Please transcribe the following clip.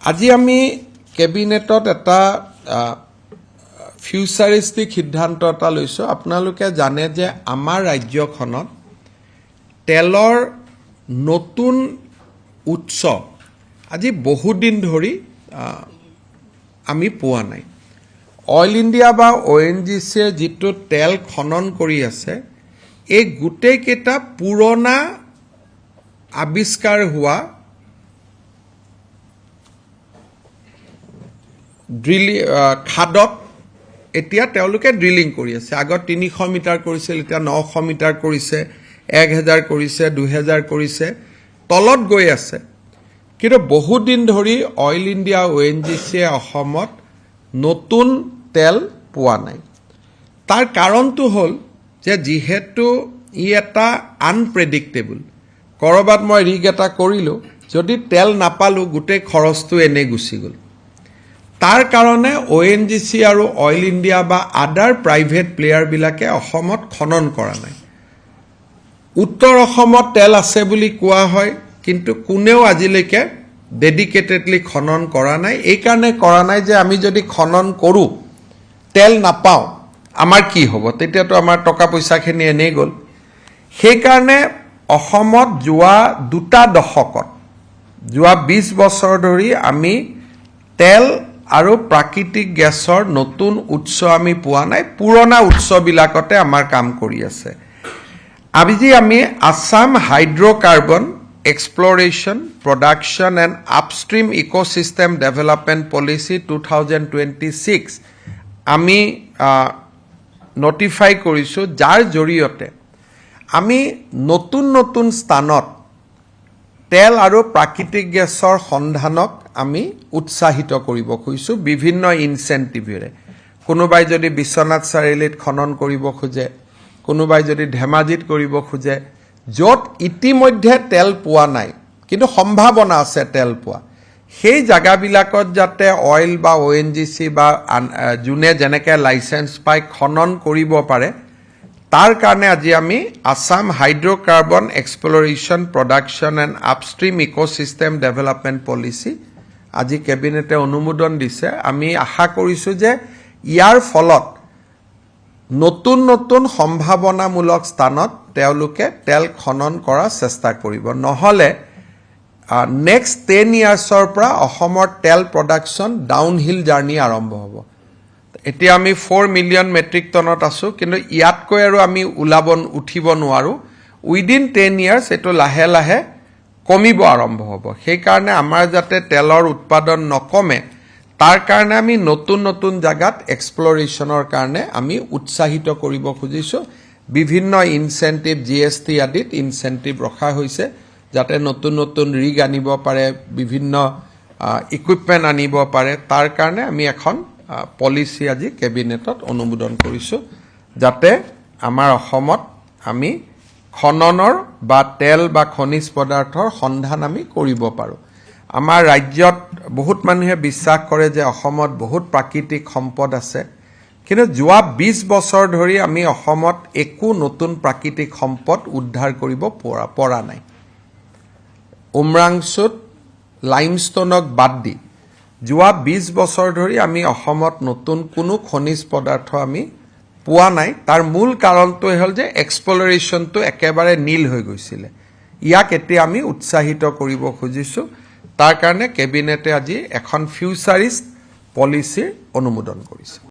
আজি আমি কেবিনেটত এটা ফিউচাৰিষ্টিক সিদ্ধান্ত এটা লৈছো। আপোনালোকে জানে যে আমাৰ ৰাজ্যখনত তেলৰ নতুন উৎস আজি বহুত দিন ধৰি আমি পোৱা নাই। অইল ইণ্ডিয়া বা ONGCয়ে যিটো তেল খনন কৰি আছে, এই গোটেইকেইটা পুৰণা আৱিষ্কাৰ হোৱা খাদত এতিয়া তেওঁলোকে ড্ৰিলিং কৰি আছে। আগত 300 মিটাৰ কৰিছিল, এতিয়া 900 মিটাৰ কৰিছে, 1000 কৰিছে, 2000 কৰিছে, তলত গৈ আছে। কিন্তু বহুত দিন ধৰি অইল ইণ্ডিয়া ONGCয়ে অসমত নতুন তেল পোৱা নাই। তাৰ কাৰণটো হ'ল যে যিহেতু ই এটা আনপ্ৰেডিক্টেবল, কৰবাত মই ৰিগ এটা কৰিলোঁ, যদি তেল নাপালোঁ গোটেই খৰচটো এনে গুচি গ'ল। তাৰ কাৰণে ONGC আৰু অইল ইণ্ডিয়া বা আদাৰ প্ৰাইভেট প্লেয়াৰবিলাকে অসমত খনন কৰা নাই। উত্তৰ অসমত তেল আছে বুলি কোৱা হয়, কিন্তু কোনেও আজিলৈকে ডেডিকেটেডলি খনন কৰা নাই। এইকাৰণে কৰা নাই যে আমি যদি খনন কৰোঁ, তেল নাপাওঁ, আমাৰ কি হ'ব? তেতিয়াতো আমাৰ টকা পইচাখিনি এনেই গ'ল। সেইকাৰণে অসমত যোৱা 2 দশকত, যোৱা 20 বছৰ ধৰি আমি তেল আৰু প্ৰাকৃতিক গেছৰ নতুন উৎস আমি পোৱা নাই। পুৰণা উৎসবিলাকতে আমাৰ কাম কৰি আছে। আজি আমি Assam hydrocarbon exploration, production and upstream ecosystem development policy 2026 আমি নটিফাই কৰিছোঁ, যাৰ জৰিয়তে আমি নতুন নতুন স্থানত তেল আৰু প্ৰাকৃতিক গেছৰ সন্ধানক আমি উৎসাহিত কৰিব খুজিছোঁ বিভিন্ন ইনচেণ্টিভেৰে। কোনোবাই যদি বিশ্বনাথ চাৰিআলিত খনন কৰিব খোজে, কোনোবাই যদি ধেমাজিত কৰিব খোজে, য'ত ইতিমধ্যে তেল পোৱা নাই কিন্তু সম্ভাৱনা আছে তেল পোৱা, সেই জাগাবিলাকত যাতে অইল বা ONGC বা যোনে যেনেকৈ লাইচেঞ্চ পাই খনন কৰিব পাৰে, তাৰ কাৰণে আজি আমি Assam hydrocarbon exploration, production and upstream ecosystem development policy আজি কেবিনেটে অনুমোদন দিছে। আমি আশা কৰিছোঁ যে ইয়াৰ ফলত নতুন নতুন সম্ভাৱনামূলক স্থানত তেওঁলোকে তেল খনন কৰাৰ চেষ্টা কৰিব। নহ'লে নেক্সট 10 ইয়াৰ্ছৰ পৰা অসমৰ তেল প্ৰডাকশ্যন ডাউনহিল জাৰ্ণি আৰম্ভ হ'ব। এতিয়া আমি 4 মিলিয়ন মেট্ৰিক টনত আছোঁ, কিন্তু ইয়াতকৈ আৰু আমি উঠিব নোৱাৰোঁ। উইদিন 10 ইয়াৰ্ছ এইটো লাহে লাহে কমিব আৰম্ভ হ'ব। সেইকাৰণে আমাৰ যাতে তেলৰ উৎপাদন নকমে, তাৰ কাৰণে আমি নতুন নতুন জাগাত এক্সপ্লৰেশ্যনৰ কাৰণে আমি উৎসাহিত কৰিব খুজিছোঁ। বিভিন্ন ইনচেণ্টিভ, GST আদিত ইনচেণ্টিভ ৰখা হৈছে, যাতে নতুন নতুন ৰিগ আনিব পাৰে, বিভিন্ন ইকুইপমেণ্ট আনিব পাৰে। তাৰ কাৰণে আমি এখন পলিচি আজি কেবিনেটত অনুমোদন কৰিছোঁ, যাতে আমাৰ অসমত আমি খননৰ বা তেল বা খনিজ পদাৰ্থৰ সন্ধান আমি কৰিব পাৰোঁ। আমাৰ ৰাজ্যত বহুত মানুহে বিশ্বাস কৰে যে অসমত বহুত প্ৰাকৃতিক সম্পদ আছে, কিন্তু যোৱা 20 বছৰ ধৰি আমি অসমত একো নতুন প্ৰাকৃতিক সম্পদ উদ্ধাৰ কৰিব পৰা নাই। উমৰাংচুত লাইমষ্টনক বাদ দি যোৱা 20 বছৰ ধৰি আমি অসমত নতুন কোনো খনিজ পদাৰ্থ আমি পোৱা নাই। তাৰ মূল কাৰণটোৱে হ'ল যে এক্সপ্লৰেশ্যনটো একেবাৰে নীল হৈ গৈছিলে। ইয়াক এতিয়া আমি উৎসাহিত কৰিব খুজিছোঁ। তাৰ কাৰণে কেবিনেটে আজি এখন ফিউচাৰিষ্ট পলিচিৰ অনুমোদন কৰিছে।